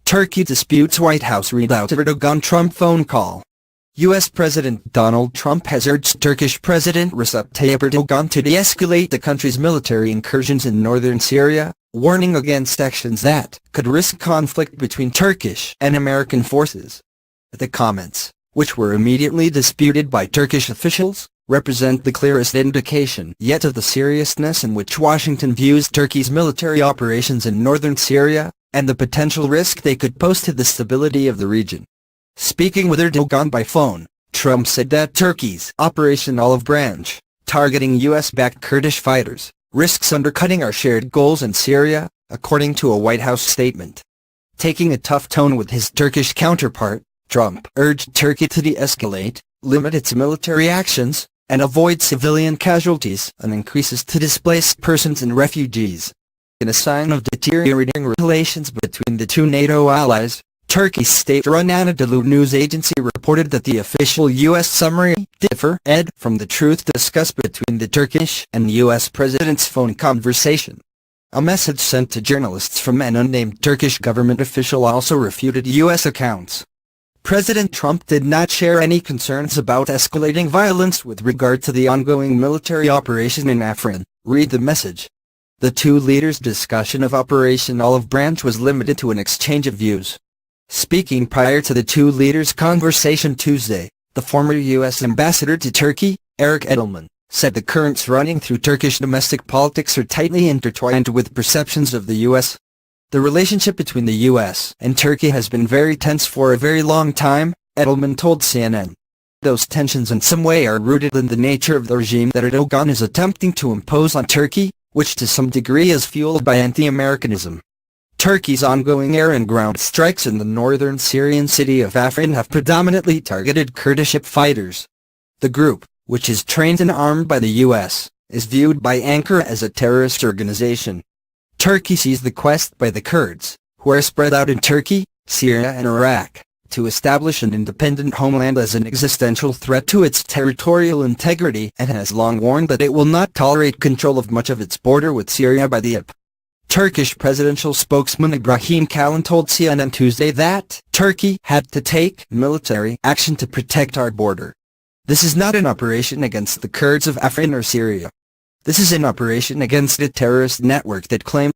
Turkey disputes White House readout of Erdogan Trump phone call. U.S. President Donald Trump has urged Turkish President Recep Tayyip Erdogan to de-escalate the country's military incursions in northern Syria, warning against actions that could risk conflict between Turkish and American forces. The comments, which were immediately disputed by Turkish officials, represent the clearest indication yet of the seriousness in which Washington views Turkey's military operations in northern Syria, and the potential risk they could pose to the stability of the region. Speaking with Erdogan by phone, Trump said that Turkey's Operation Olive Branch, targeting US-backed Kurdish fighters, risks undercutting our shared goals in Syria, according to a White House statement. Taking a tough tone with his Turkish counterpart, Trump urged Turkey to de-escalate, limit its military actions, and avoid civilian casualties and increases to displaced persons and refugees. In a sign of deteriorating relations between the two NATO allies, Turkey's state-run Anadolu news agency reported that the official U.S. summary differed from the truth discussed between the Turkish and U.S. president's phone conversation. A message sent to journalists from an unnamed Turkish government official also refuted U.S. accounts. President Trump did not share any concerns about escalating violence with regard to the ongoing military operation in Afrin, read the message. The two leaders' discussion of Operation Olive Branch was limited to an exchange of views. Speaking prior to the two leaders' conversation Tuesday, the former U.S. ambassador to Turkey, Eric Edelman, said the currents running through Turkish domestic politics are tightly intertwined with perceptions of the U.S. The relationship between the U.S. and Turkey has been very tense for a very long time, Edelman told CNN. Those tensions in some way are rooted in the nature of the regime that Erdogan is attempting to impose on Turkey, which to some degree is fueled by anti-Americanism. Turkey's ongoing air and ground strikes in the northern Syrian city of Afrin have predominantly targeted Kurdish fighters. The group, which is trained and armed by the U.S., is viewed by Ankara as a terrorist organization. Turkey sees the quest by the Kurds, who are spread out in Turkey, Syria and Iraq, to establish an independent homeland as an existential threat to its territorial integrity and has long warned that it will not tolerate control of much of its border with Syria by the IP. Turkish presidential spokesman Ibrahim Kalin told CNN Tuesday that Turkey had to take military action to protect our border. This is not an operation against the Kurds of Afrin or Syria. This is an operation against a terrorist network that claims